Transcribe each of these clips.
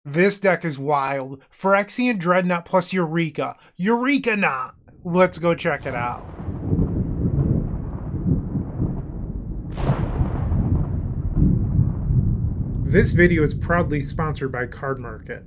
This deck is wild. Phyrexian Dreadnought plus Eureka. EurekaNought! Let's go check it out. This video is proudly sponsored by Card Market.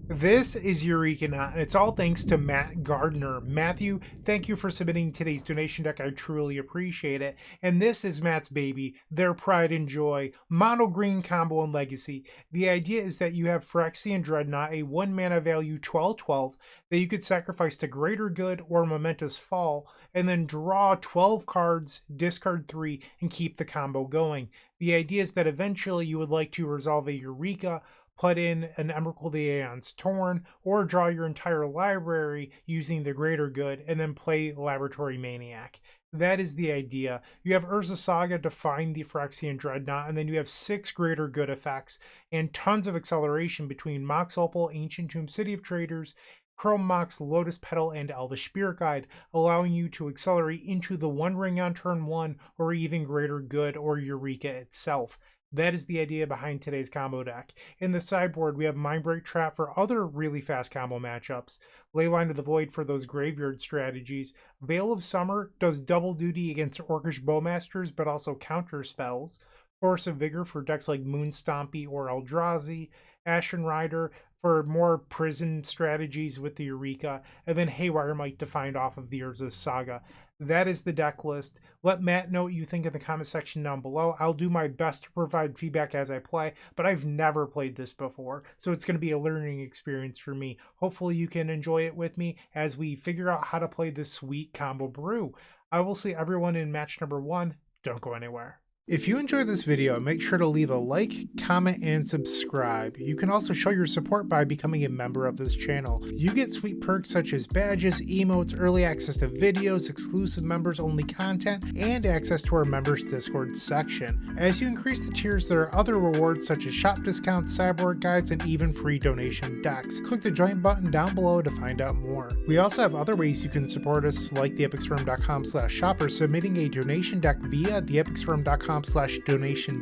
This is EurekaNought, and it's all thanks to Matt Gardner. Matthew, thank you for submitting today's donation deck. I truly appreciate it. And this is Matt's baby, their pride and joy, mono green combo and legacy. The idea is that you have Phyrexian Dreadnought, a 1 mana value 12/12 that you could sacrifice to Greater Good or Momentous Fall, and then draw 12 cards, discard 3, and keep the combo going. The idea is that eventually you would like to resolve a Eureka, put in an Emrakul the Aeons Torn, or draw your entire library using the Greater Good, and then play Laboratory Maniac. That is the idea. You have Urza Saga to find the Phyrexian Dreadnought, and then you have 6 Greater Good effects, and tons of acceleration between Mox Opal, Ancient Tomb, City of Traders, Chrome Mox, Lotus Petal, and Elvish Spirit Guide, allowing you to accelerate into the One Ring on turn 1, or even Greater Good or Eureka itself. That is the idea behind today's combo deck. In the sideboard, we have Mindbreak Trap for other really fast combo matchups, Leyline of the Void for those graveyard strategies, Veil of Summer does double duty against Orcish Bowmasters, but also counter spells, Force of Vigor for decks like Moonstompy or Eldrazi, Ashen Rider for more prison strategies with the Eureka, and then Haywire Might to find off of the Urza Saga. That is the deck list. Let Matt know what you think in the comment section down below. I'll do my best to provide feedback as I play, but I've never played this before, so it's going to be a learning experience for me. Hopefully you can enjoy it with me as we figure out how to play this sweet combo brew. I will see everyone in match number 1. Don't go anywhere. If you enjoyed this video, make sure to leave a like, comment, and subscribe. You can also show your support by becoming a member of this channel. You get sweet perks such as badges, emotes, early access to videos, exclusive members only content, and access to our members Discord section. As you increase the tiers, there are other rewards such as shop discounts, sideboard guides, and even free donation decks. Click the join button down below to find out more. We also have other ways you can support us, like theepicswurm.com/shop or submitting a donation deck via theepicswurm.com/donation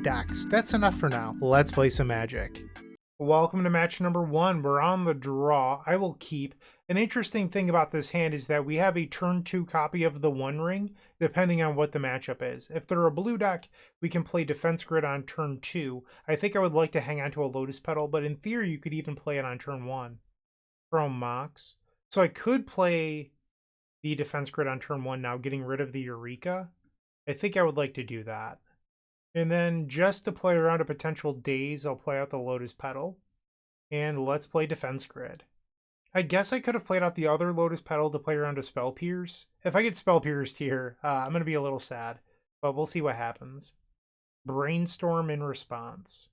decks. That's enough for now. Let's play some Magic. Welcome to match number 1. We're on the draw. I will keep. An interesting thing about this hand is that we have a turn 2 copy of the One Ring, depending on what the matchup is. If they're a blue deck, we can play Defense Grid on turn 2. I think I would like to hang on to a Lotus Petal, but in theory you could even play it on turn 1. Chrome Mox. So I could play the Defense Grid on turn 1 now, getting rid of the Eureka. I think I would like to do that. And then just to play around a potential daze, I'll play out the Lotus Petal. And let's play Defense Grid. I guess I could have played out the other Lotus Petal to play around a Spell Pierce. If I get Spell Pierced here, I'm going to be a little sad. But we'll see what happens. Brainstorm in response.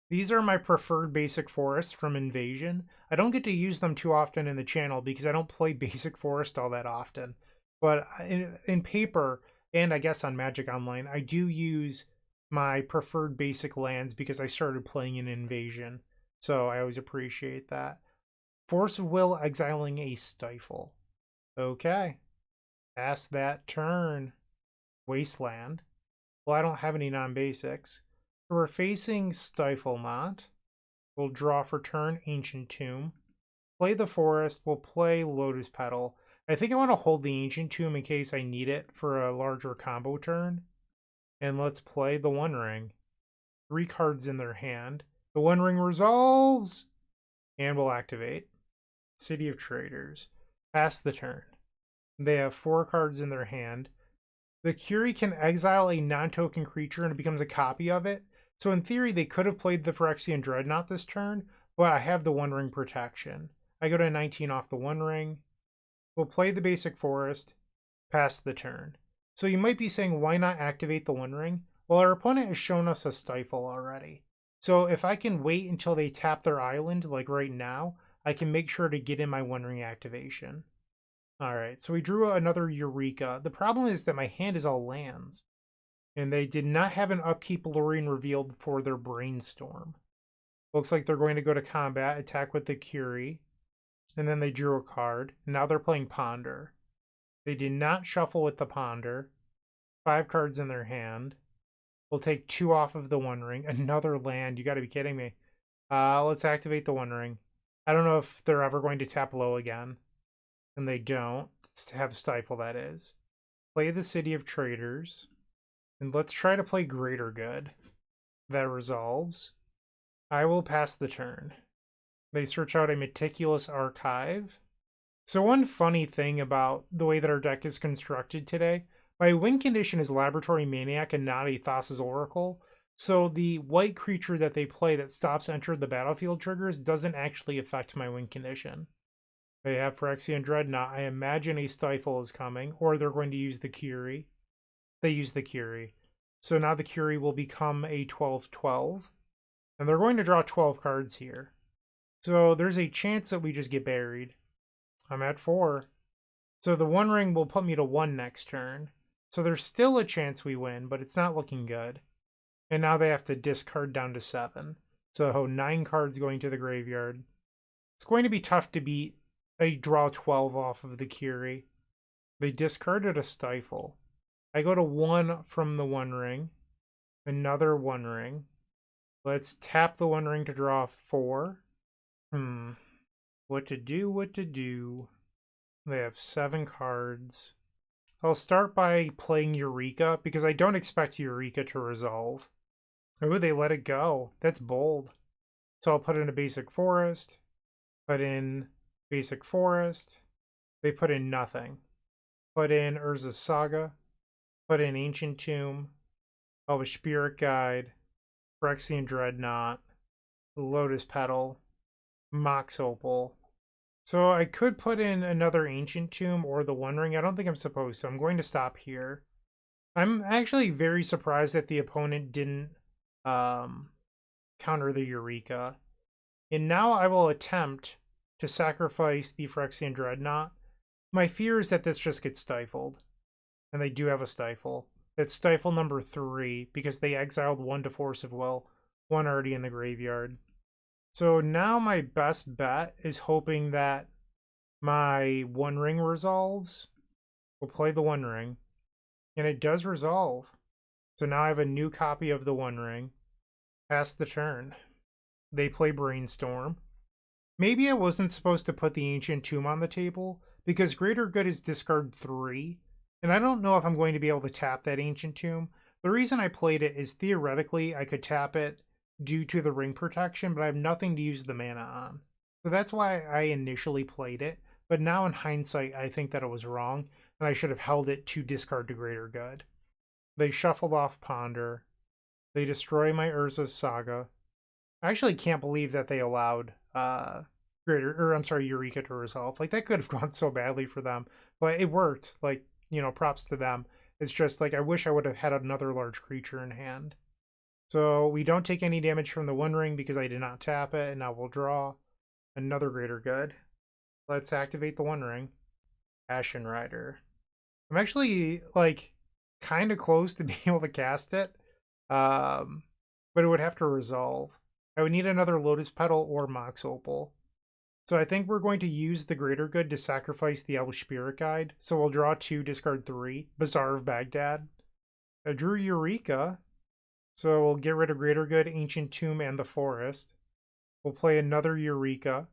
These are my preferred basic forests from Invasion. I don't get to use them too often in the channel because I don't play basic forest all that often. But in paper, and I guess on Magic Online, I do use my preferred basic lands because I started playing in Invasion. So I always appreciate that. Force of Will exiling a Stifle. Okay. Pass that turn. Wasteland. Well, I don't have any non-basics. So we're facing Stifle Knot. We'll draw for turn Ancient Tomb. Play the Forest. We'll play Lotus Petal. I think I want to hold the Ancient Tomb in case I need it for a larger combo turn. And let's play the One Ring. 3 cards in their hand. The One Ring resolves! And we'll activate. City of Traders. Pass the turn. They have 4 cards in their hand. The Curie can exile a non-token creature and it becomes a copy of it. So in theory, they could have played the Phyrexian Dreadnought this turn, but I have the One Ring protection. I go to 19 off the One Ring. We'll play the basic forest. Pass the turn. So you might be saying, why not activate the One Ring? Well, our opponent has shown us a Stifle already. So if I can wait until they tap their island, like right now, I can make sure to get in my One Ring activation. Alright, so we drew another Eureka. The problem is that my hand is all lands. And they did not have an upkeep Lorien revealed for their Brainstorm. Looks like they're going to go to combat, attack with the Curie. And then they drew a card. Now they're playing Ponder. They did not shuffle with the Ponder. 5 cards in their hand. We'll take 2 off of the One Ring. Another land. You gotta be kidding me. Let's activate the One Ring. I don't know if they're ever going to tap low again. And they don't. Have Stifle, that is. Play the City of Traders. And let's try to play Greater Good. That resolves. I will pass the turn. They search out a Meticulous Archive. So one funny thing about the way that our deck is constructed today, my win condition is Laboratory Maniac and not a Thassa's Oracle. So the white creature that they play that stops entering the battlefield triggers doesn't actually affect my win condition. They have Phyrexian Dreadnought. I imagine a Stifle is coming, or they're going to use the Curie. They use the Curie. So now the Curie will become a 12/12. And they're going to draw 12 cards here. So there's a chance that we just get buried. I'm at 4. So the One Ring will put me to 1 next turn. So there's still a chance we win, but it's not looking good. And now they have to discard down to 7. So 9 cards going to the graveyard. It's going to be tough to beat a draw 12 off of the Curie. They discarded a Stifle. I go to 1 from the One Ring. Another One Ring. Let's tap the One Ring to draw 4. What to do? They have 7 cards. I'll start by playing Eureka, because I don't expect Eureka to resolve. Oh, they let it go. That's bold. So I'll put in a basic forest. Put in basic forest. They put in nothing. Put in Urza's Saga. Put in Ancient Tomb. Elvish Spirit Guide. Phyrexian Dreadnought. Lotus Petal. Mox Opal. So I could put in another Ancient Tomb or the One Ring. I don't think I'm supposed to. I'm going to stop here. I'm actually very surprised that the opponent didn't counter the Eureka. And now I will attempt to sacrifice the Phyrexian Dreadnought. My fear is that this just gets stifled. And they do have a Stifle. It's Stifle number 3 because they exiled 1 to Force of Will. 1 already in the graveyard. So now my best bet is hoping that my One Ring resolves. We'll play the One Ring. And it does resolve. So now I have a new copy of the One Ring. Pass the turn. They play Brainstorm. Maybe I wasn't supposed to put the Ancient Tomb on the table, because Greater Good is discard 3. And I don't know if I'm going to be able to tap that Ancient Tomb. The reason I played it is theoretically I could tap it due to the ring protection, but I have nothing to use the mana on. So that's why I initially played it. But now in hindsight, I think that it was wrong, and I should have held it to discard to Greater Good. They shuffled off Ponder. They destroy my Urza's Saga. I actually can't believe that they allowed Eureka to resolve. Like, that could have gone so badly for them, but it worked. Like, you know, props to them. It's just like I wish I would have had another large creature in hand. So we don't take any damage from the One Ring because I did not tap it, and now we'll draw another Greater Good. Let's activate the One Ring. Ashen Rider. I'm actually like kind of close to being able to cast it, but it would have to resolve. I would need another Lotus Petal or Mox Opal. So I think we're going to use the Greater Good to sacrifice the Elvish Spirit Guide. So we'll draw 2, discard 3. Bazaar of Baghdad. I drew Eureka. So we'll get rid of Greater Good, Ancient Tomb, and the Forest. We'll play another Eureka.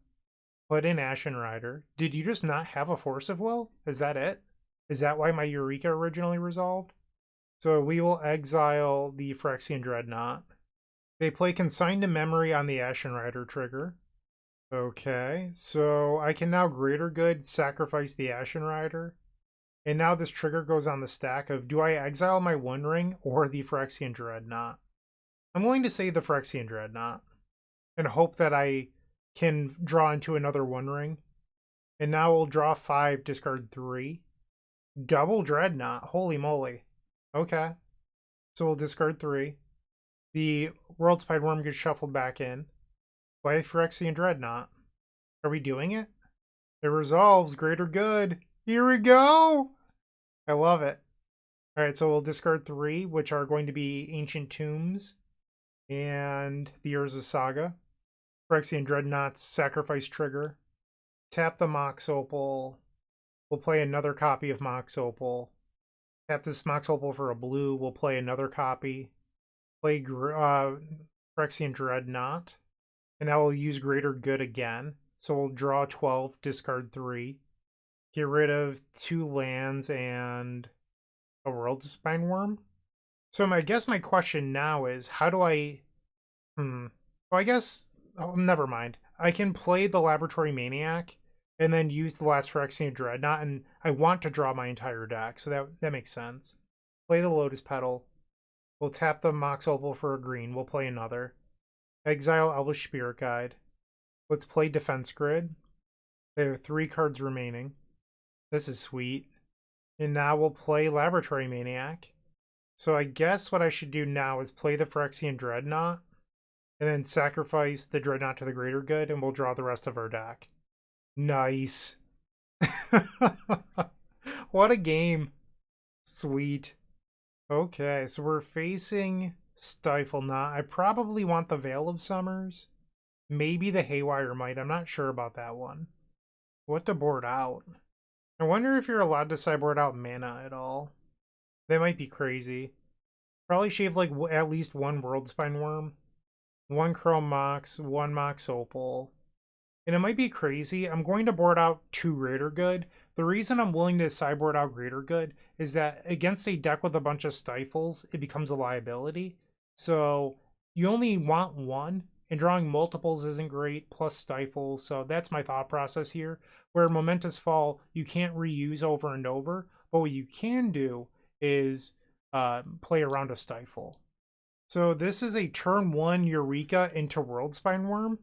Put in Ashen Rider. Did you just not have a Force of Will? Is that it? Is that why my Eureka originally resolved? So we will exile the Phyrexian Dreadnought. They play Consign to Memory on the Ashen Rider trigger. Okay, so I can now Greater Good sacrifice the Ashen Rider. And now this trigger goes on the stack of, do I exile my One Ring or the Phyrexian Dreadnought? I'm willing to say the Phyrexian Dreadnought and hope that I can draw into another One Ring. And now we'll draw 5, discard 3. Double Dreadnought, holy moly. Okay, so we'll discard 3. The Worldspine Wurm gets shuffled back in. Play Phyrexian Dreadnought. Are we doing it? It resolves. Greater Good. Here we go. I love it. All right, so we'll discard 3, which are going to be Ancient Tombs and the Urza's Saga. Phyrexian Dreadnought's Sacrifice trigger. Tap the Mox Opal. We'll play another copy of Mox Opal. Tap this Mox Opal for a blue. We'll play another copy. Play Phyrexian Dreadnought. And now we'll use Greater Good again. So we'll draw 12, discard 3. Get rid of 2 lands and a Worldspine Wurm. So I guess my question now is, how do I... Well, I guess... Oh, never mind. I can play the Laboratory Maniac and then use the last Phyrexian Dreadnought, and I want to draw my entire deck, so that makes sense. Play the Lotus Petal. We'll tap the Mox Opal for a green. We'll play another. Exile Elvish Spirit Guide. Let's play Defense Grid. There are 3 cards remaining. This is sweet. And now we'll play Laboratory Maniac. So I guess what I should do now is play the Phyrexian Dreadnought, and then sacrifice the Dreadnought to the Greater Good, and we'll draw the rest of our deck. Nice. What a game. Sweet. Okay, so we're facing Stifle Knot. I probably want the Veil of Summers. Maybe the Haywire Might. I'm not sure about that one. What to board out? I wonder if you're allowed to sideboard out mana at all. That might be crazy. Probably shave like at least 1 Worldspine Wurm, 1 Chrome Mox, 1 Mox Opal. And it might be crazy. I'm going to board out 2 Greater Good. The reason I'm willing to sideboard out Greater Good is that against a deck with a bunch of Stifles, it becomes a liability. So you only want 1, and drawing multiples isn't great, plus Stifles. So that's my thought process here. Where Momentous Fall, you can't reuse over and over. But what you can do is play around a Stifle. So this is a turn 1 Eureka into Worldspine Wurm.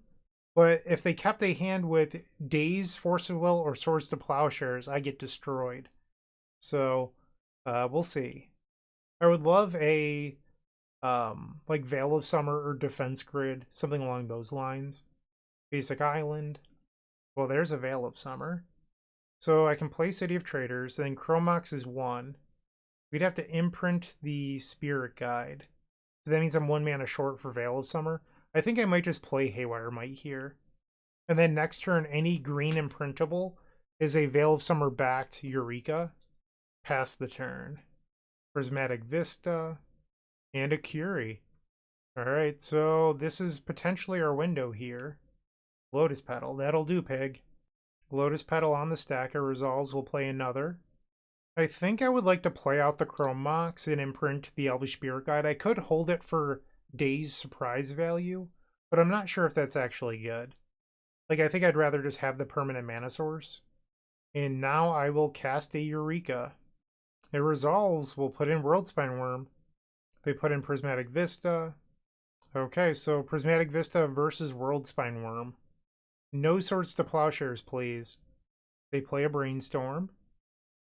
But if they kept a hand with Daze, Force of Will, or Swords to Plowshares, I get destroyed. So we'll see. I would love a like Veil of Summer or Defense Grid, something along those lines. Basic Island. Well, there's a Veil of Summer. So I can play City of Traders, then Chromox is 1. We'd have to imprint the Spirit Guide. So that means I'm 1 mana short for Veil of Summer. I think I might just play Haywire Might here. And then next turn, any green imprintable is a Veil of Summer backed Eureka. Pass the turn. Prismatic Vista. And a Curie. Alright, so this is potentially our window here. Lotus Petal. That'll do, pig. Lotus Petal on the stack. It resolves. We'll play another. I think I would like to play out the Chrome Mox and imprint the Elvish Spirit Guide. I could hold it for Daze surprise value, but I'm not sure if that's actually good. Like, I think I'd rather just have the permanent mana source. And now I will cast a Eureka. It resolves. We'll put in Worldspine Wurm. They put in Prismatic Vista. Okay, so Prismatic Vista versus Worldspine Wurm. No Swords to Plowshares, please. They play a Brainstorm.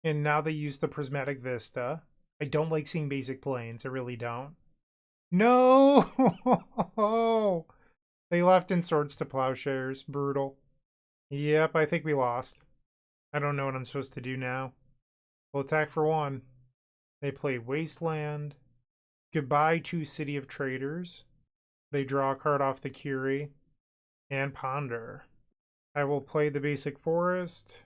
And now they use the Prismatic Vista. I don't like seeing basic planes. I really don't. No! They left in Swords to Plowshares. Brutal. Yep, I think we lost. I don't know what I'm supposed to do now. We'll attack for 1. They play Wasteland. Goodbye to City of Traders. They draw a card off the Curie. And Ponder. I will play the basic Forest.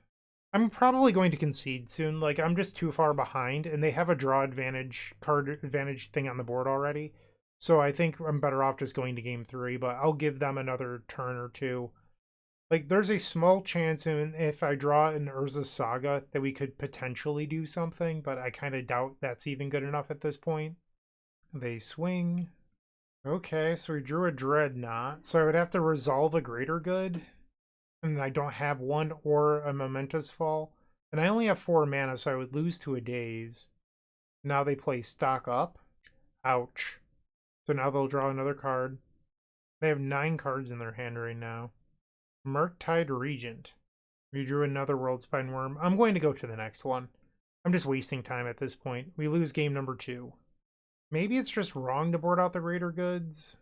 I'm probably going to concede soon. Like, I'm just too far behind, and they have a draw advantage, card advantage thing on the board already. So I think I'm better off just going to game 3, but I'll give them another turn or 2. Like, there's a small chance if I draw an Urza Saga that we could potentially do something, but I kind of doubt that's even good enough at this point. They swing. Okay, so we drew a Dreadnought. So I would have to resolve a Greater Good. And I don't have 1 or a Momentous Fall. And I only have 4 mana, so I would lose to a Daze. Now they play Stock Up. Ouch. So now they'll draw another card. They have 9 cards in their hand right now. Murktide Regent. We drew another Worldspine Wurm. I'm going to go to the next one. I'm just wasting time at this point. We lose game number 2. Maybe it's just wrong to board out the Greater Goods.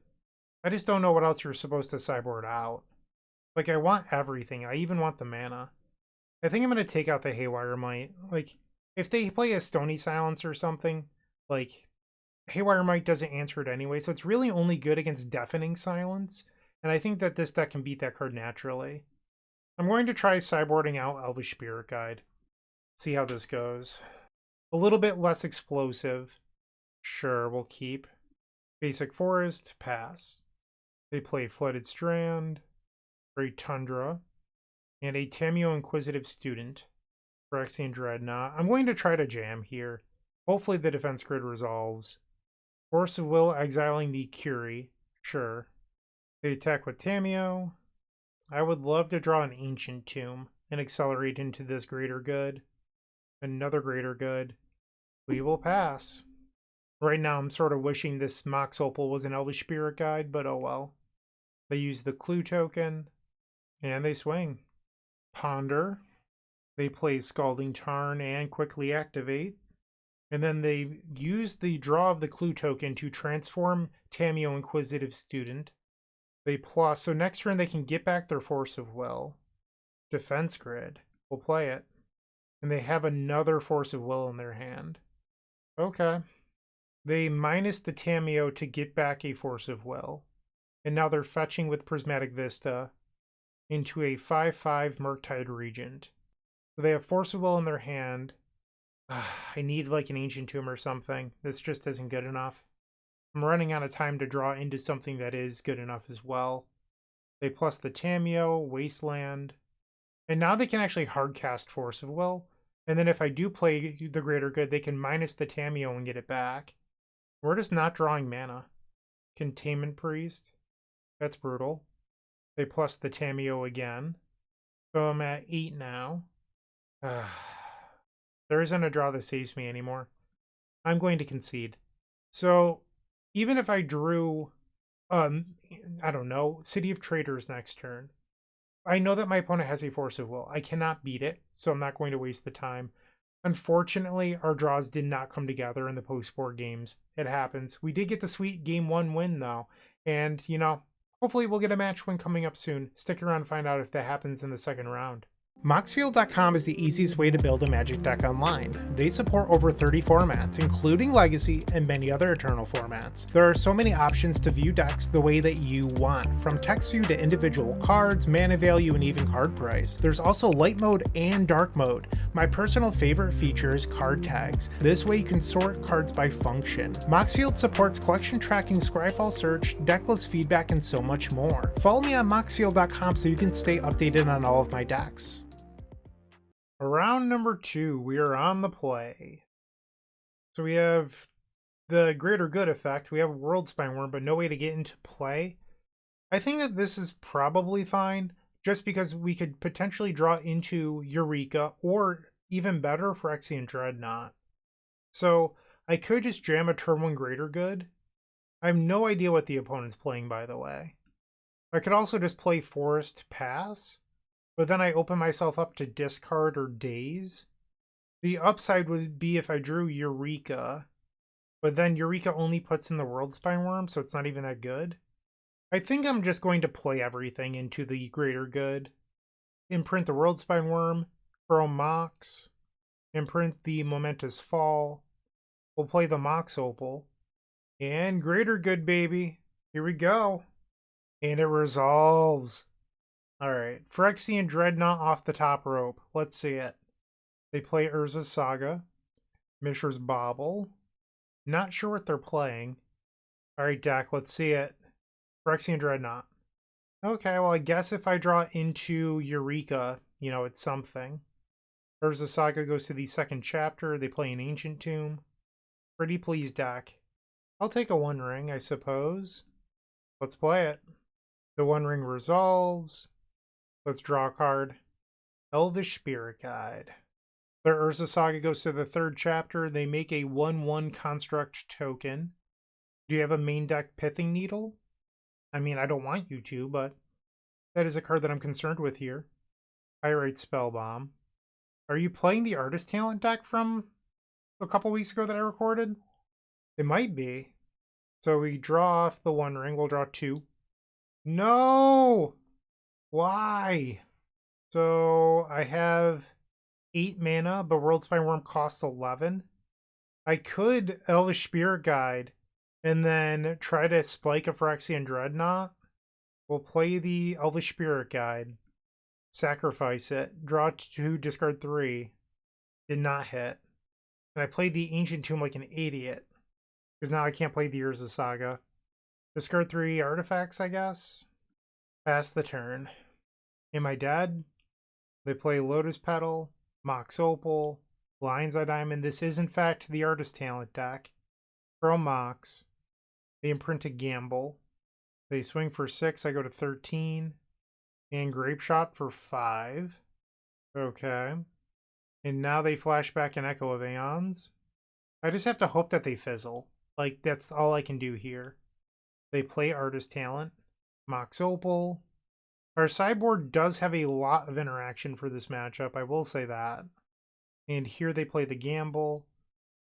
I just don't know what else you're supposed to sideboard out. Like, I want everything. I even want the mana. I think I'm going to take out the Haywire Might. Like, if they play a Stony Silence or something, like, Haywire Might doesn't answer it anyway, so it's really only good against Deafening Silence, and I think that this deck can beat that card naturally. I'm going to try sideboarding out Elvish Spirit Guide. See how this goes. A little bit less explosive. Sure, we'll keep. Basic Forest, pass. They play Flooded Strand, Great Tundra, and a Tameo Inquisitive Student. Phyrexian Dreadnought. I'm going to try to jam here. Hopefully the defense grid resolves. Force of Will exiling the Curie. Sure. They attack with Tameo. I would love to draw an Ancient Tomb and accelerate into this Greater Good. Another Greater Good. We will pass. Right now I'm sort of wishing this Mox Opal was an Elvish Spirit Guide, but oh well. They use the Clue token, and they swing. Ponder. They play Scalding Tarn and quickly activate. And then they use the draw of the Clue token to transform Tameo Inquisitive Student. They plus, so next turn they can get back their Force of Will. Defense Grid. We'll play it. And they have another Force of Will in their hand. Okay. They minus the Tameo to get back a Force of Will. And now they're fetching with Prismatic Vista into a 5/5 Murktide Regent. So they have Force of Will in their hand. I need like an Ancient Tomb or something. This just isn't good enough. I'm running out of time to draw into something that is good enough as well. They plus the Tameo, Wasteland. And now they can actually hardcast Force of Will. And then if I do play the Greater Good, they can minus the Tameo and get it back. We're just not drawing mana. Containment Priest. That's brutal. They plus the Tameo again. So I'm at 8 now. There isn't a draw that saves me anymore. I'm going to concede. So even if I drew, I don't know, City of Traitors next turn, I know that my opponent has a Force of Will. I cannot beat it, so I'm not going to waste the time. Unfortunately, our draws did not come together in the post-board games. It happens. We did get the sweet Game 1 win, though. And, you know, hopefully we'll get a match win coming up soon. Stick around and find out if that happens in the second round. Moxfield.com is the easiest way to build a Magic deck online. They support over 30 formats, including Legacy and many other Eternal formats. There are so many options to view decks the way that you want, from text view to individual cards, mana value, and even card price. There's also light mode and dark mode. My personal favorite feature is card tags. This way you can sort cards by function. Moxfield supports collection tracking, Scryfall search, decklist feedback, and so much more. Follow me on Moxfield.com so you can stay updated on all of my decks. Round number 2, we are on the play. So we have the Greater Good effect. We have Worldspine Wurm, but no way to get into play. I think that this is probably fine, just because we could potentially draw into Eureka, or even better, Phyrexian Dreadnought. So I could just jam a turn 1 Greater Good. I have no idea what the opponent's playing, by the way. I could also just play Forest Pass, but then I open myself up to discard or daze. The upside would be if I drew Eureka, but then Eureka only puts in the Worldspine Wurm, so it's not even that good. I think I'm just going to play everything into the Greater Good. Imprint the Worldspine Wurm, throw Mox, imprint the Momentous Fall. We'll play the Mox Opal. And Greater Good, baby. Here we go. And it resolves. Alright, Phyrexian Dreadnought off the top rope. Let's see it. They play Urza's Saga, Mishra's Bauble. Not sure what they're playing. Alright, deck, let's see it. Phyrexian Dreadnought. Okay, well, I guess if I draw into Eureka, you know, it's something. Urza's Saga goes to the second chapter. They play an Ancient Tomb. Pretty pleased, deck. I'll take a One Ring, I suppose. Let's play it. The One Ring resolves. Let's draw a card. Elvish Spirit Guide. Their Urza Saga goes to the third chapter. They make a 1/1 construct token. Do you have a main deck Pithing Needle? I mean, I don't want you to, but that is a card that I'm concerned with here. Pyrite Spellbomb. Are you playing the Artist Talent deck from a couple weeks ago that I recorded? It might be. So we draw off the One Ring. We'll draw 2. No! Why? So I have 8 mana, but Worldspine Wurm costs 11. I could Elvish Spirit Guide and then try to spike a Phyrexian Dreadnought. We'll play the Elvish Spirit Guide, sacrifice it, draw 2, discard 3. Did not hit. And I played the Ancient Tomb like an idiot, because now I can't play the Urza Saga. Discard 3 artifacts, I guess. Pass the turn. Am I dead? They play Lotus Petal, Mox Opal, Lion's Eye Diamond. This is, in fact, the Artist Talent deck. Throw Mox. They imprint a Gamble. They swing for 6. I go to 13. And Grape Shot for 5. Okay. And now they flash back an Echo of Aeons. I just have to hope that they fizzle. Like, that's all I can do here. They play Artist Talent. Mox Opal. Our sideboard does have a lot of interaction for this matchup, I will say that. And here they play the Gamble.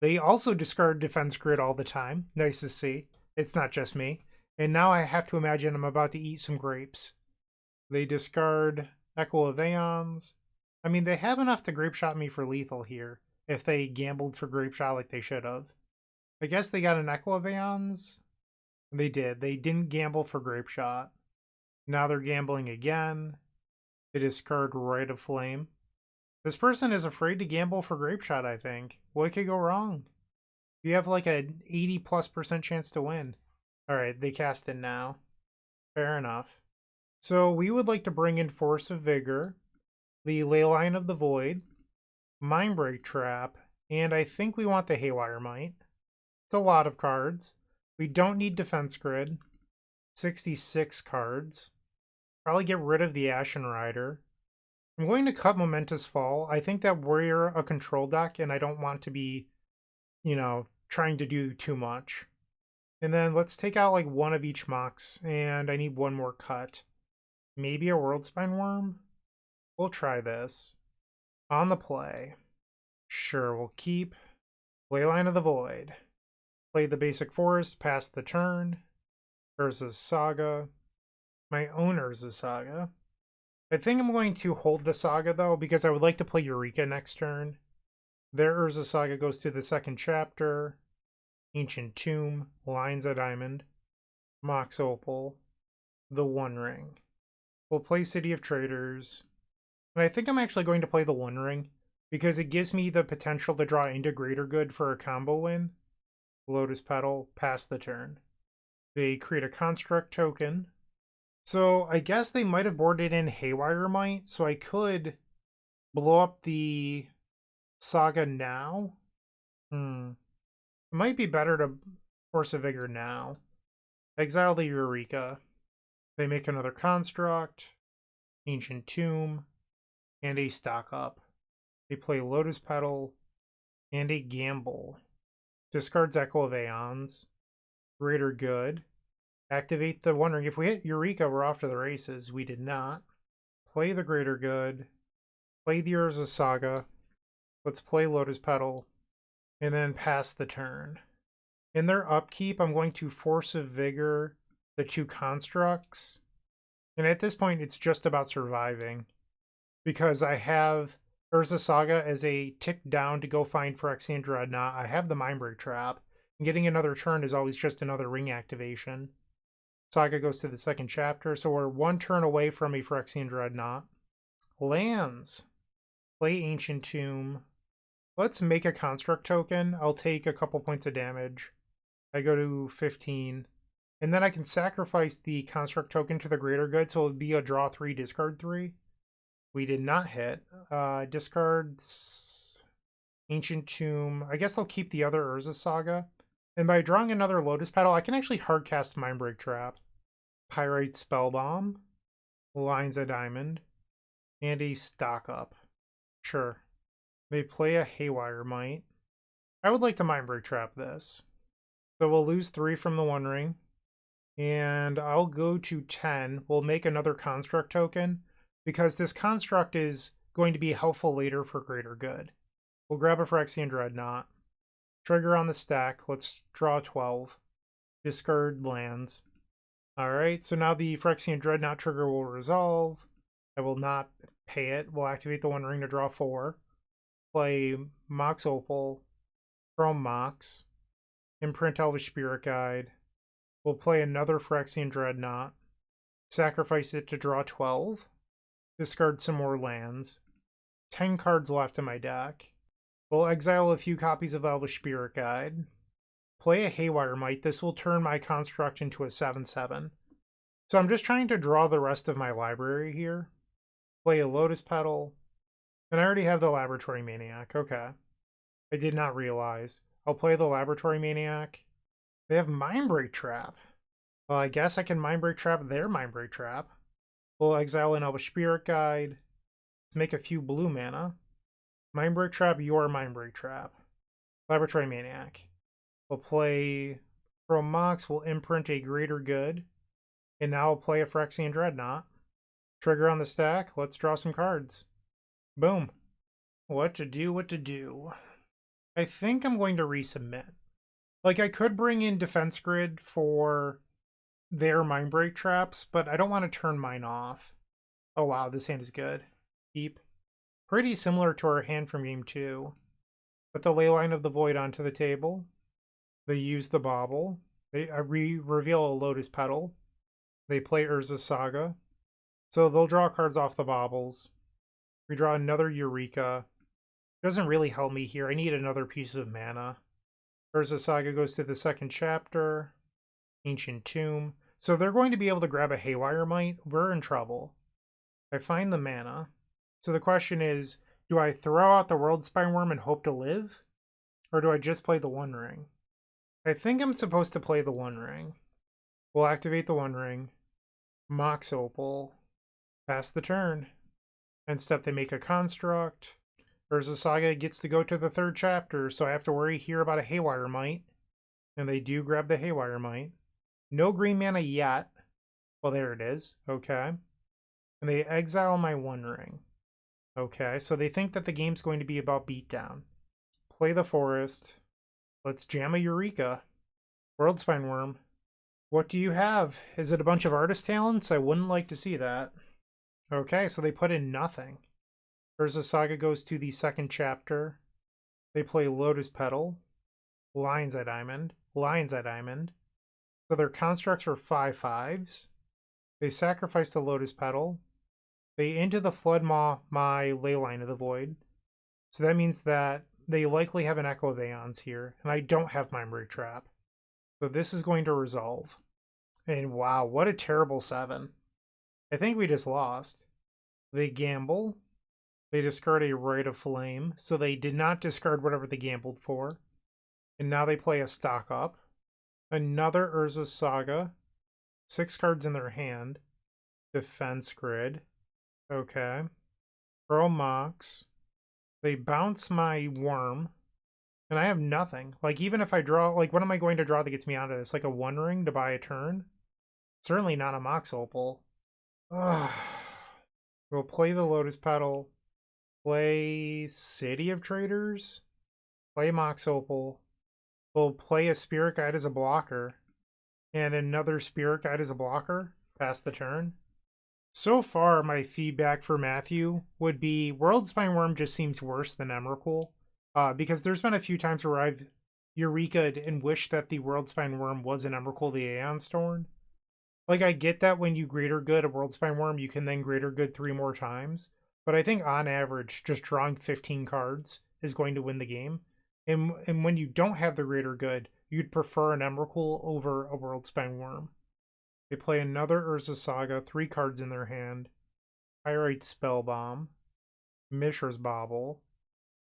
They also discard Defense Grid all the time. Nice to see. It's not just me. And now I have to imagine I'm about to eat some grapes. They discard Echo of Aeons. I mean, they have enough to Grape Shot me for lethal here, if they gambled for Grape Shot like they should have. I guess they got an Echo of Aeons. They did. They didn't gamble for Grape Shot. Now they're gambling again. They discard Rite of Flame. This person is afraid to gamble for Grape Shot, I think. What could go wrong? You have like an 80+% chance to win. Alright, they cast it now. Fair enough. So we would like to bring in Force of Vigor, the Leyline of the Void, Mindbreak Trap, and I think we want the Haywire Might. It's a lot of cards. We don't need Defense Grid. 66 cards. Probably get rid of the Ashen Rider. I'm going to cut Momentous Fall. I think that we're a control deck and I don't want to be, you know, trying to do too much. And then let's take out like one of each Mox, and I need one more cut. Maybe a Worldspine Wurm? We'll try this. On the play. Sure, we'll keep Leyline of the Void. Play the basic forest, pass the turn. Urza's Saga. My own Urza's Saga. I think I'm going to hold the Saga though, because I would like to play Eureka next turn. Their Urza's Saga goes to the second chapter. Ancient Tomb, Lion's Eye Diamond, Mox Opal, the One Ring. We'll play City of Traders. And I think I'm actually going to play the One Ring, because it gives me the potential to draw into Greater Good for a combo win. Lotus Petal, pass the turn. They create a Construct token. So I guess they might have boarded in Haywire Might, so I could blow up the Saga now. It might be better to Force of Vigor now. Exile the Eureka. They make another Construct, Ancient Tomb, and a Stock Up. They play Lotus Petal and a Gamble. Discards Echo of Aeons. Greater Good. Activate the One Ring. If we hit Eureka, we're off to the races. We did not. Play the Greater Good. Play the Urza Saga. Let's play Lotus Petal. And then pass the turn. In their upkeep, I'm going to Force of Vigor the two Constructs. And at this point, it's just about surviving. Because I have Urza Saga as a tick down to go find Phyrexian Dreadnought. I have the Mindbreak Trap. And getting another turn is always just another ring activation. Saga goes to the second chapter, so we're one turn away from a Phyrexian Dreadnought. Lands. Play Ancient Tomb. Let's make a Construct token. I'll take a couple points of damage. I go to 15. And then I can sacrifice the Construct token to the Greater Good, so it would be a draw 3, discard 3. We did not hit. Discards Ancient Tomb. I guess I'll keep the other Urza Saga. And by drawing another Lotus Petal, I can actually hardcast Mindbreak Trap. Pyrite Spellbomb. Lion's Eye Diamond. And a Stock Up. Sure. They play a Haywire Might. I would like to Mindbreak Trap this. So we'll lose 3 from the One Ring. And I'll go to 10. We'll make another Construct token, because this Construct is going to be helpful later for Greater Good. We'll grab a Phyrexian Dreadnought. Trigger on the stack. Let's draw 12. Discard lands. Alright, so now the Phyrexian Dreadnought trigger will resolve. I will not pay it. We'll activate the One Ring to draw 4. Play Mox Opal. Chrome Mox. Imprint Elvish Spirit Guide. We'll play another Phyrexian Dreadnought. Sacrifice it to draw 12. Discard some more lands. 10 cards left in my deck. We'll exile a few copies of Elvish Spirit Guide. play a Haywire Might. This will turn my construct into a 7/7. So I'm just trying to draw the rest of my library here. Play a Lotus Petal. And I already have the Laboratory Maniac. Okay. I did not realize. I'll play the Laboratory Maniac. They have Mindbreak Trap. Well, I guess I can Mindbreak Trap their Mindbreak Trap. We'll exile an Elvish Spirit Guide. Let's make a few blue mana. Mindbreak Trap, your Mindbreak Trap. Laboratory Maniac. We'll play Pearl Mox. We'll imprint a Greater Good. And now I'll play a Phyrexian Dreadnought. Trigger on the stack. Let's draw some cards. Boom. What to do, what to do. I think I'm going to resubmit. Like, I could bring in Defense Grid for their Mindbreak Traps, but I don't want to turn mine off. Oh wow, this hand is good. Keep. Pretty similar to our hand from game 2. Put the Leyline of the Void onto the table. They use the Bauble. They reveal a Lotus Petal. They play Urza's Saga. So they'll draw cards off the Baubles. We draw another Eureka. Doesn't really help me here. I need another piece of mana. Urza's Saga goes to the second chapter. Ancient Tomb. So they're going to be able to grab a Haywire Might. We're in trouble. I find the mana. So the question is, do I throw out the Worldspine Wurm and hope to live? Or do I just play the One Ring? I think I'm supposed to play the One Ring. We'll activate the One Ring. Mox Opal. Pass the turn. And step they make a construct. Urza's Saga gets to go to the third chapter, so I have to worry here about a Haywire Might. And they do grab the Haywire Might. No green mana yet. Well, there it is. Okay. And they exile my One Ring. Okay, so they think that the game's going to be about beatdown. Play the Forest. Let's jam a Eureka. Worldspine Wurm. What do you have? Is it a bunch of artist talents? I wouldn't like to see that. Okay, so they put in nothing. Urza's Saga goes to the second chapter. They play Lotus Petal. Lion's Eye Diamond. Lion's Eye Diamond. So their constructs are 5/5s. They sacrifice the Lotus Petal. They into the Floodmaw my Leyline of the Void. So that means that they likely have an Echo of Aeons here, and I don't have Mindbreak Trap. So this is going to resolve. And wow, what a terrible 7. I think we just lost. They gamble. They discard a Rite of Flame, so they did not discard whatever they gambled for. And now they play a Stock Up. Another Urza's Saga. 6 cards in their hand. Defense Grid. Okay. Pearl Mox. They bounce my Worm. And I have nothing. Like, even if I draw, like, what am I going to draw that gets me out of this? Like a One Ring to buy a turn? Certainly not a Mox Opal. Ugh. We'll play the Lotus Petal. Play City of Traders. Play Mox Opal. We'll play a Spirit Guide as a blocker. And another Spirit Guide as a blocker. Pass the turn. So far, my feedback for Matthew would be Worldspine Wurm just seems worse than Emrakul. Because there's been a few times where I've Eureka'd and wished that the Worldspine Wurm was an Emrakul the Aeons Torn. Like, I get that when you Greater Good a Worldspine Wurm, you can then Greater Good 3 more times. But I think on average, just drawing 15 cards is going to win the game. And when you don't have the Greater Good, you'd prefer an Emrakul over a Worldspine Wurm. They play another Urza's Saga, 3 cards in their hand. Pyrite Spellbomb. Mishra's Bauble.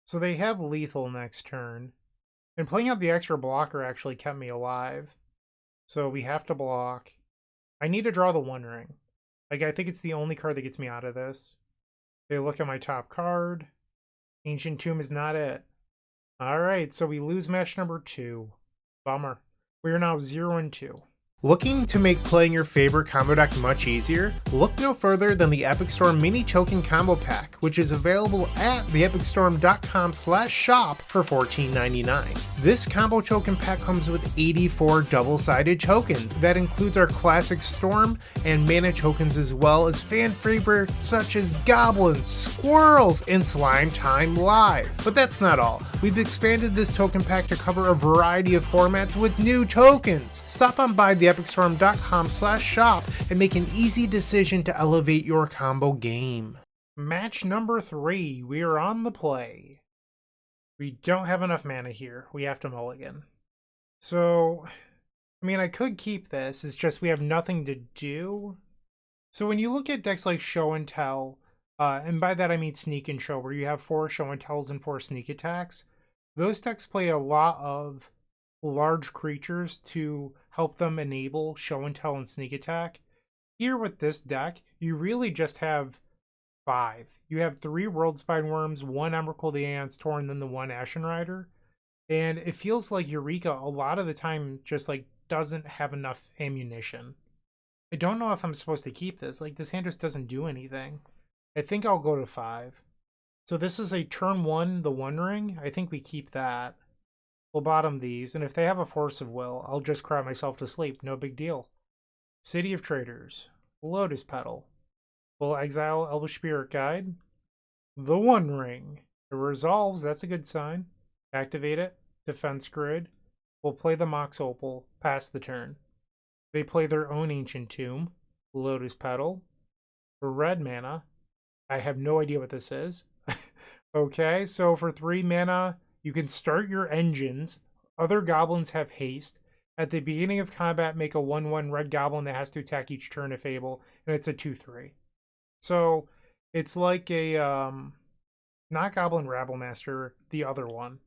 So they have lethal next turn. And playing out the extra blocker actually kept me alive. So we have to block. I need to draw the One Ring. Like, I think it's the only card that gets me out of this. They look at my top card. Ancient Tomb is not it. Alright, so we lose match number 2. Bummer. We are now 0-2. Looking to make playing your favorite combo deck much easier? Look no further than the Epic Storm Mini Token Combo Pack, which is available at theepicstorm.com/shop for $14.99. This combo token pack comes with 84 double-sided tokens. That includes our classic Storm and Mana tokens, as well as fan favorites such as Goblins, Squirrels, and Slime Time Live. But that's not all. We've expanded this token pack to cover a variety of formats with new tokens. Stop on by theepicstorm.com/shop and make an easy decision to elevate your combo game. Match number 3, we are on the play. We don't have enough mana here. We have to mulligan. So, I mean, I could keep this. It's just we have nothing to do. So when you look at decks like Show and Tell, and by that I mean Sneak and Show, where you have 4 Show and Tells and 4 Sneak attacks, those decks play a lot of large creatures to help them enable Show and Tell and Sneak attack. Here with this deck, you really just have 5. You have 3 Worldspine Wurms, 1 Emrakul the Aeons Torn, and then the 1 Ashen Rider. And it feels like Eureka a lot of the time just like doesn't have enough ammunition. I don't know if I'm supposed to keep this. Like, this hand just doesn't do anything. I think I'll go to 5. So this is a turn 1, the One Ring. I think we keep that. We'll bottom these, and if they have a Force of Will, I'll just cry myself to sleep. No big deal. City of Traders. Lotus Petal. We'll exile Elvish Spirit Guide. The One Ring. It resolves. That's a good sign. Activate it. Defense Grid. We'll play the Mox Opal. Pass the turn. They play their own Ancient Tomb, Lotus Petal, for red mana. I have no idea what this is. Okay, so for 3 mana, you can start your engines. Other goblins have haste. At the beginning of combat, make a 1/1 red goblin that has to attack each turn if able, and it's a 2/3. So it's like a, not Goblin Rabblemaster, the other one.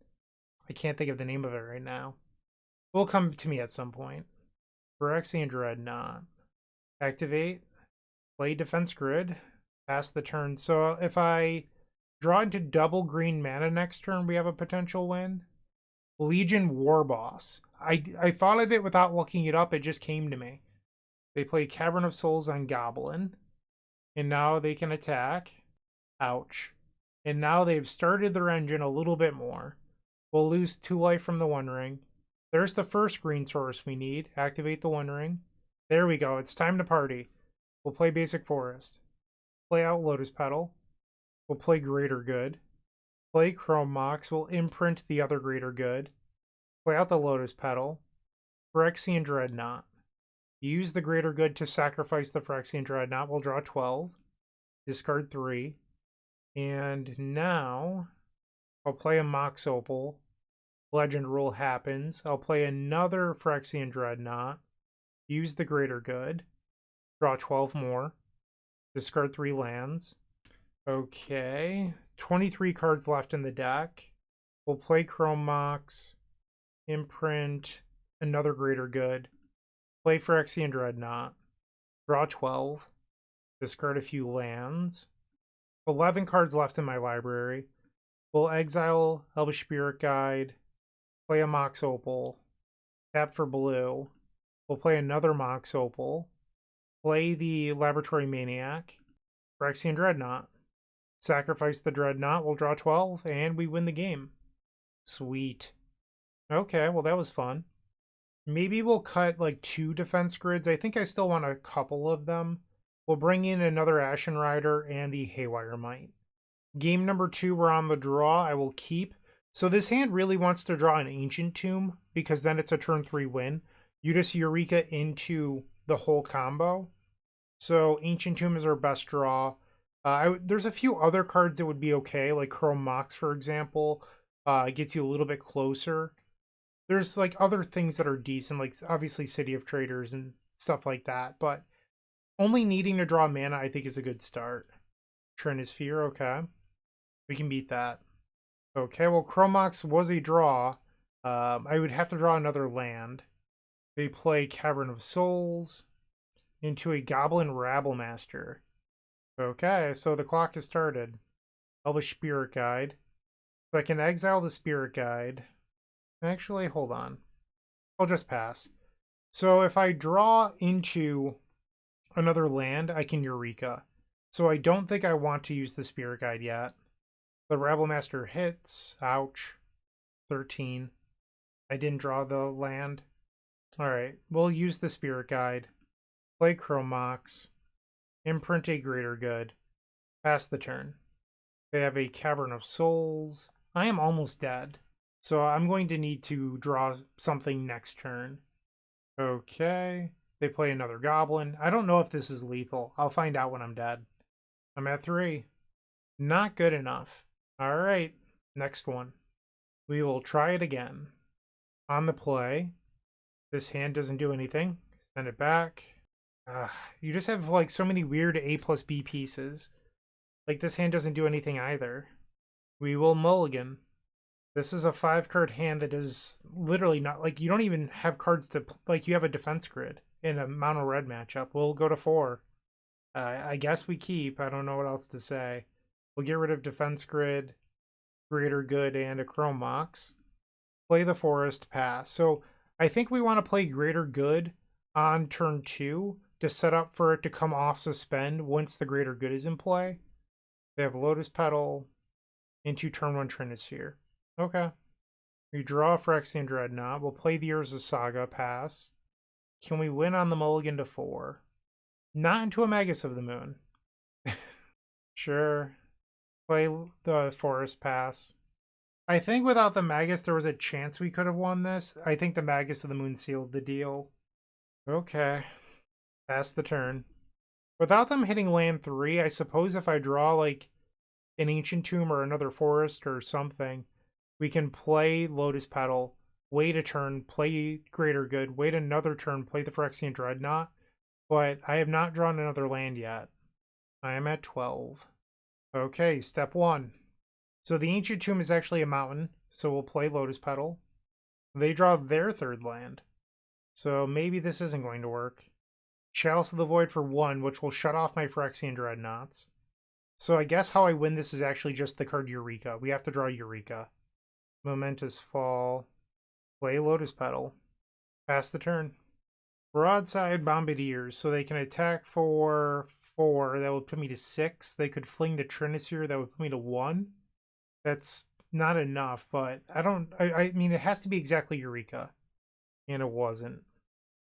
I can't think of the name of it right now. It will come to me at some point. Phyrexian Dreadnought. Activate. Play Defense Grid. Pass the turn. So if I draw into double green mana next turn, we have a potential win. Legion Warboss. I thought of it without looking it up. It just came to me. They play Cavern of Souls on Goblin. And now they can attack. Ouch. And now they've started their engine a little bit more. We'll lose 2 life from the One Ring. There's the first green source we need. Activate the One Ring. There we go. It's time to party. We'll play Basic Forest. Play out Lotus Petal. We'll play Greater Good. Play Chrome Mox. We'll imprint the other Greater Good. Play out the Lotus Petal. Phyrexian Dreadnought. Use the Greater Good to sacrifice the Phyrexian Dreadnought. We'll draw 12. Discard 3. And now I'll play a Mox Opal. Legend rule happens. I'll play another Phyrexian Dreadnought. Use the Greater Good. Draw 12 more. Discard 3 lands. Okay. 23 cards left in the deck. We'll play Chrome Mox. Imprint. Another Greater Good. Play Phyrexian Dreadnought. Draw 12. Discard a few lands. 11 cards left in my library. We'll exile Elvish Spirit Guide. Play a Mox Opal. Tap for blue. We'll play another Mox Opal. Play the Laboratory Maniac. Phyrexian Dreadnought. Sacrifice the Dreadnought. We'll draw 12, and we win the game. Sweet. Okay, well that was fun. Maybe we'll cut like 2 defense grids. I think I still want a couple of them. We'll bring in another Ashen Rider and the Haywire Mite. Game number 2, we're on the draw. I will keep. So this hand really wants to draw an Ancient Tomb, because then it's a turn 3 win. You just Eureka into the whole combo. So Ancient Tomb is our best draw. There's a few other cards that would be okay, like Chrome Mox, for example. Gets you a little bit closer. There's like other things that are decent, like obviously City of Traders and stuff like that. But only needing to draw mana, I think, is a good start. Trinisphere, okay. We can beat that. Okay, well, Chrome Mox was a draw. I would have to draw another land. They play Cavern of Souls into a Goblin Rabblemaster. Okay, so the clock has started. Elvish Spirit Guide. So I can exile the Spirit Guide. Actually, hold on. I'll just pass. So if I draw into another land, I can Eureka. So I don't think I want to use the Spirit Guide yet. The Rabblemaster hits. Ouch. 13. I didn't draw the land. Alright, we'll use the Spirit Guide. Play Chrome Mox. Imprint a Greater Good. Pass the turn. They have a Cavern of Souls. I am almost dead. So I'm going to need to draw something next turn. Okay. They play another Goblin. I don't know if this is lethal. I'll find out when I'm dead. I'm at 3. Not good enough. Alright. Next one. We will try it again. On the play, This hand doesn't do anything. Send it back. You just have like so many weird A plus B pieces. Like this hand doesn't do anything either. We will mulligan. This is a 5-card hand that is literally not like you don't even have cards to like you have a defense grid in a mono red matchup. We'll go to 4. I guess we keep. I don't know what else to say. We'll get rid of defense grid, greater good, and a chrome mox. Play the forest, pass. So I think we want to play greater good on turn 2 to set up for it to come off suspend once the greater good is in play. They have Lotus Petal into turn 1 Trinisphere. Okay. We draw Phyrexian Dreadnought. We'll play the Urza Saga, pass. Can we win on the mulligan to 4? Not into a Magus of the Moon. Sure. Play the forest, pass. I think without the Magus, there was a chance we could have won this. I think the Magus of the Moon sealed the deal. Okay. Pass the turn. Without them hitting land 3, I suppose if I draw like an Ancient Tomb or another forest or something, we can play Lotus Petal, wait a turn, play Greater Good, wait another turn, play the Phyrexian Dreadnought. But I have not drawn another land yet. I am at 12. Okay, step 1. So the Ancient Tomb is actually a mountain, so we'll play Lotus Petal. They draw their 3rd land. So maybe this isn't going to work. Chalice of the Void for 1, which will shut off my Phyrexian Dreadnoughts. So I guess how I win this is actually just the card Eureka. We have to draw Eureka. Momentous Fall. Play Lotus Petal. Pass the turn. Broadside Bombardiers, so they can attack for 4. That would put me to 6. They could fling the Trinisphere. That would put me to 1. That's not enough, but I mean, it has to be exactly Eureka. And it wasn't.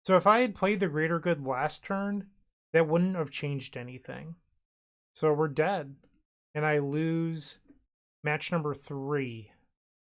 So if I had played the Greater Good last turn, that wouldn't have changed anything. So we're dead. And I lose match number 3.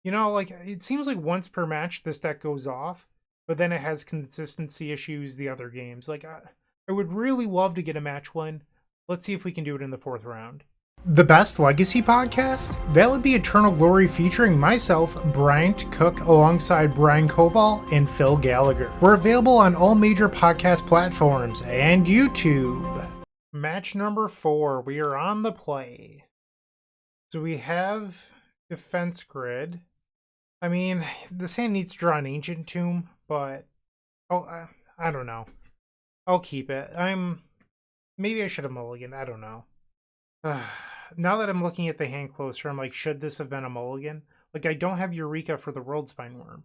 You know, like, it seems like once per match this deck goes off, but then it has consistency issues the other games. Like, I would really love to get a match win. Let's see if we can do it in the 4th round. The Best Legacy Podcast? That would be Eternal Glory featuring myself, Bryant Cook, alongside Brian Koval and Phil Gallagher. We're available on all major podcast platforms and YouTube. Match number 4. We are on the play. So we have Defense Grid. I mean, this hand needs to draw an Ancient Tomb, but I don't know. I'll keep it. Maybe I should have mulliganed. I don't know. Now that I'm looking at the hand closer, I'm like, should this have been a mulligan? Like, I don't have Eureka for the Worldspine Wurm.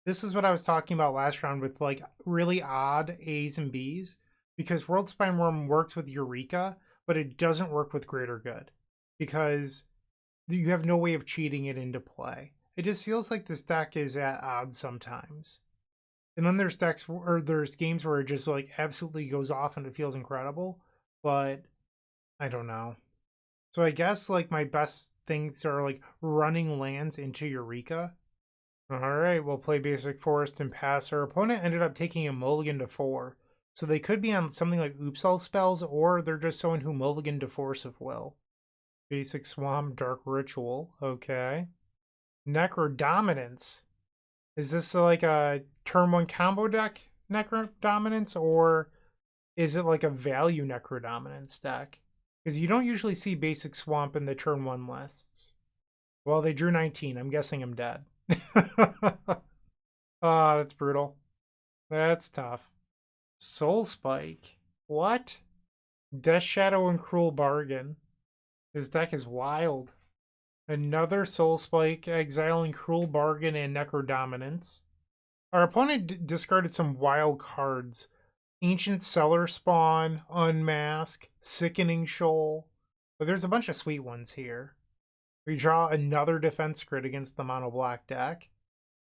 This is what I was talking about last round with, like, really odd A's and B's. Because Worldspine Wurm works with Eureka, but it doesn't work with Greater Good. Because you have no way of cheating it into play. It just feels like this deck is at odds sometimes. And then there's decks, or there's games where it just, like, absolutely goes off and it feels incredible. But I don't know. So I guess, like, my best things are, like, running lands into Eureka. Alright, we'll play Basic Forest and pass. Our opponent ended up taking a mulligan to 4. So they could be on something like Oopsal spells, or they're just someone who mulligan to Force of Will. Basic Swamp, Dark Ritual. Okay. Necrodominance. Is this like a turn 1 combo deck Necrodominance, or is it like a value Necrodominance deck? Because you don't usually see Basic Swamp in the turn 1 lists. Well, they drew 19. I'm guessing I'm dead. Ah, that's brutal. That's tough. Soul Spike. What? Death Shadow and Cruel Bargain. This deck is wild. Another Soul Spike, exiling Cruel Bargain and Necrodominance. Our opponent discarded some wild cards. Ancient Cellar Spawn, Unmask, Sickening Shoal. But there's a bunch of sweet ones here. We draw another Defense Grid against the Mono Black deck.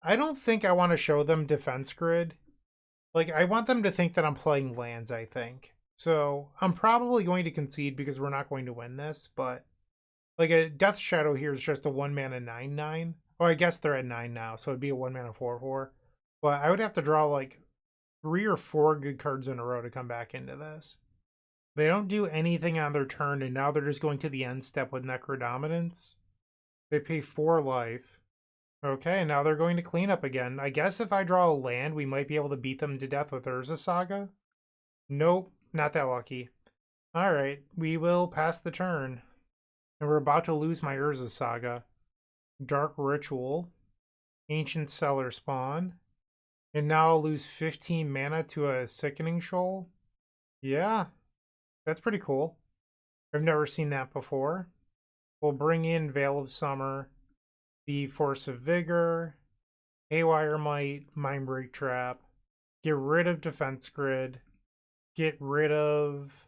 I don't think I want to show them Defense Grid. Like, I want them to think that I'm playing lands, I think. So, I'm probably going to concede because we're not going to win this, but like a Death Shadow here is just a 1-mana 9/9. Oh, I guess they're at 9 now, so it'd be a 1-mana 4/4. But I would have to draw like 3 or 4 good cards in a row to come back into this. They don't do anything on their turn, and now they're just going to the end step with Necrodominance. They pay 4 life. Okay, now they're going to clean up again. I guess if I draw a land, we might be able to beat them to death with Urza Saga. Nope, not that lucky. Alright, we will pass the turn. And we're about to lose my Urza Saga. Dark Ritual. Ancient Cellar Spawn. And now I'll lose 15 mana to a Sickening Shoal. Yeah, that's pretty cool. I've never seen that before. We'll bring in Veil of Summer, the Force of Vigor, Haywire Might, Mindbreak Trap, get rid of Defense Grid, get rid of...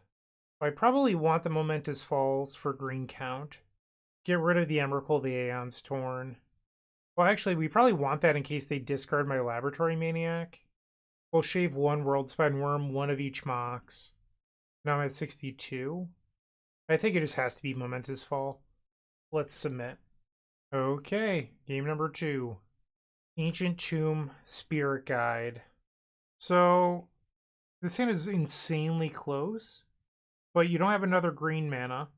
I probably want the Momentous Falls for green count. Get rid of the Emrakul, the Aeons Torn. Well, actually, we probably want that in case they discard my Laboratory Maniac. We'll shave one Worldspine Wurm, one of each Mox. Now I'm at 62. I think it just has to be Momentous Fall. Let's submit. Okay, game number 2. Ancient Tomb, Spirit Guide. So, this hand is insanely close, but you don't have another green mana.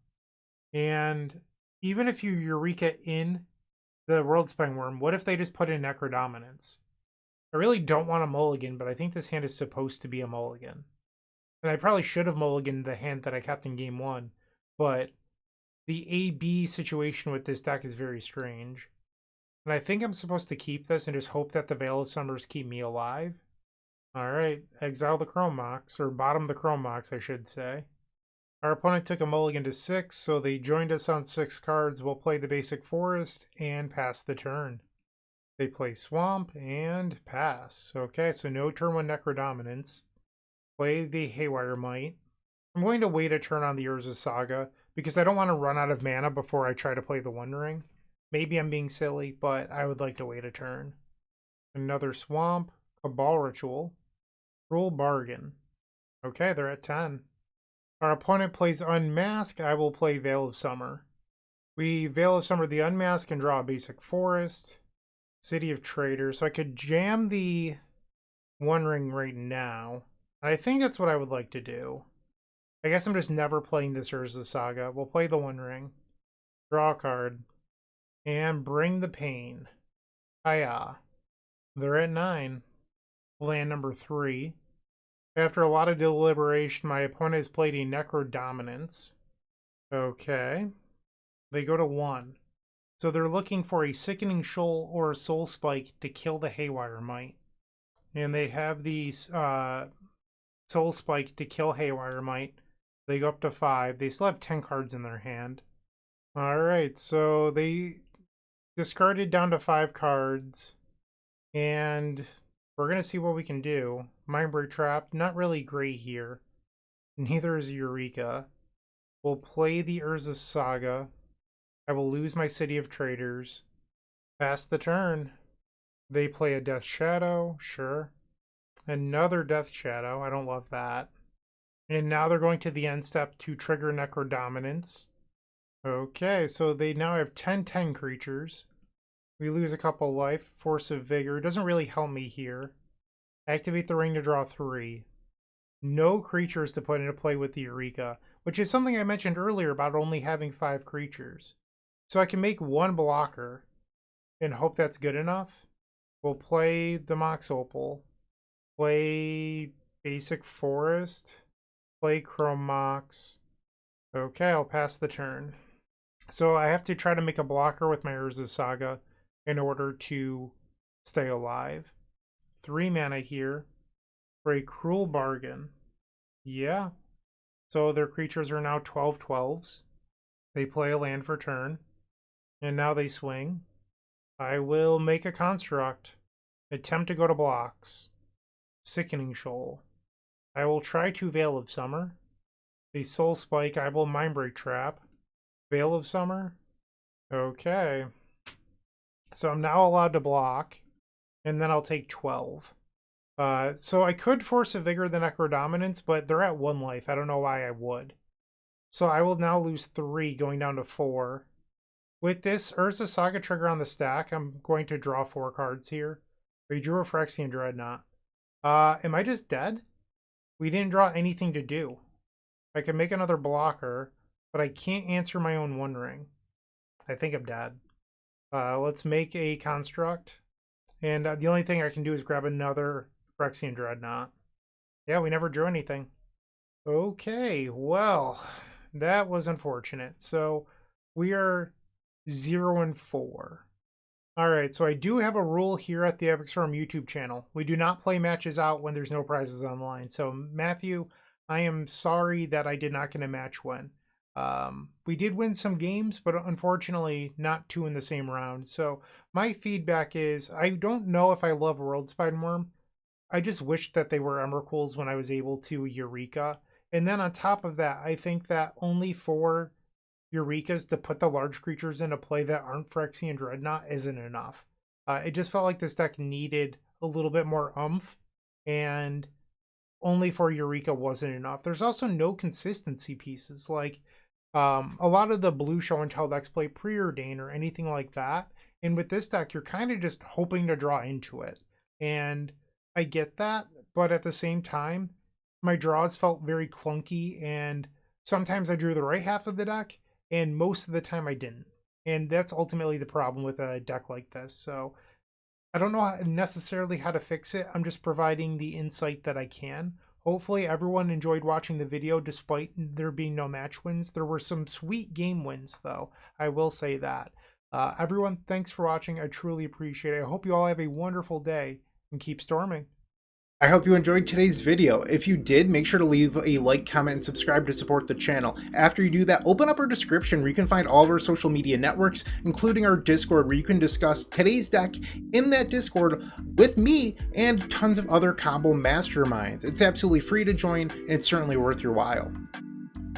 And even if you Eureka in the Worldspine Wurm, what if they just put in Necrodominance? I really don't want a mulligan, but I think this hand is supposed to be a mulligan. And I probably should have mulliganed the hand that I kept in game 1, but the AB situation with this deck is very strange. And I think I'm supposed to keep this and just hope that the Veil of Summers keep me alive. Alright, exile the Chrome Mox, or bottom the Chrome Mox, I should say. Our opponent took a mulligan to 6, so they joined us on 6 cards. We'll play the basic forest and pass the turn. They play Swamp and pass. Okay, so no turn 1 Necrodominance. Play the Haywire Might. I'm going to wait a turn on the Urza Saga because I don't want to run out of mana before I try to play the One Ring. Maybe I'm being silly, but I would like to wait a turn. Another Swamp, Cabal Ritual, Cruel Bargain. Okay, they're at 10. Our opponent plays Unmask. I will play Veil of Summer. We Veil of Summer the Unmask and draw a basic forest. City of Traders. So I could jam the One Ring right now. I think that's what I would like to do. I guess I'm just never playing this Urza Saga. We'll play the One Ring. Draw a card. And bring the pain. Hiya. They're at 9. Land number 3. After a lot of deliberation, my opponent has played a Necrodominance. Okay. They go to 1. So they're looking for a Sickening Shoal or a Soul Spike to kill the Haywire Might. And they have the Soul Spike to kill Haywire Might. They go up to 5. They still have 10 cards in their hand. Alright, so they discarded down to 5 cards. And we're going to see what we can do. Mindbreak Trap, not really great here. Neither is Eureka. We'll play the Urza Saga. I will lose my City of Traders. Pass the turn. They play a Death Shadow, sure. Another Death Shadow, I don't love that. And now they're going to the end step to trigger Necrodominance. Okay, so they now have 10/10 creatures. We lose a couple life. Force of Vigor doesn't really help me here. Activate the ring to draw 3. No creatures to put into play with the Eureka, which is something I mentioned earlier about only having 5 creatures. So I can make 1 blocker and hope that's good enough. We'll play the Mox Opal. Play basic forest. Play Chrome Mox. Okay, I'll pass the turn. So I have to try to make a blocker with my Urza Saga in order to stay alive. 3 mana here for a Cruel Bargain. Yeah. So their creatures are now 12/12s. They play a land for turn. And now they swing. I will make a construct. Attempt to go to blocks. Sickening Shoal. I will try to Veil of Summer. The Soul Spike, I will Mindbreak Trap. Veil of Summer. Okay. So I'm now allowed to block. And then I'll take 12. So I could Force of Vigor the Necrodominance, but they're at 1 life. I don't know why I would. So I will now lose 3, going down to 4. With this Urza Saga trigger on the stack, I'm going to draw 4 cards here. We drew a Phyrexian Dreadnought. Am I just dead? We didn't draw anything to do. I can make another blocker, but I can't answer my own One Ring. I think I'm dead. Let's make a construct. And the only thing I can do is grab another Phyrexian Dreadnought. Yeah, we never drew anything. Okay, well, that was unfortunate. So we are 0-4. All right, so I do have a rule here at the Epic Storm YouTube channel. We do not play matches out when there's no prizes online. So Matthew, I am sorry that I did not get a match win. We did win some games, but unfortunately not two in the same round. So my feedback is I don't know if I love Worldspine Wurm. I just wish that they were Emrakul's when I was able to Eureka. And then on top of that, I think that only 4 Eurekas to put the large creatures into play that aren't Phyrexian Dreadnought isn't enough. It just felt like this deck needed a little bit more oomph, and only 4 Eureka wasn't enough. There's also no consistency pieces. Like a lot of the blue show and tell decks play preordain or anything like that. And with this deck, you're kind of just hoping to draw into it. And I get that, but at the same time, my draws felt very clunky, and sometimes I drew the right half of the deck, and most of the time I didn't. And that's ultimately the problem with a deck like this. So I don't know necessarily how to fix it. I'm just providing the insight that I can. Hopefully everyone enjoyed watching the video despite there being no match wins. There were some sweet game wins though. I will say that. Everyone, thanks for watching. I truly appreciate it. I hope you all have a wonderful day and keep storming. I hope you enjoyed today's video. If you did, make sure to leave a like, comment, and subscribe to support the channel. After you do that, open up our description where you can find all of our social media networks, including our Discord, where you can discuss today's deck in that Discord with me and tons of other combo masterminds. It's absolutely free to join, and it's certainly worth your while.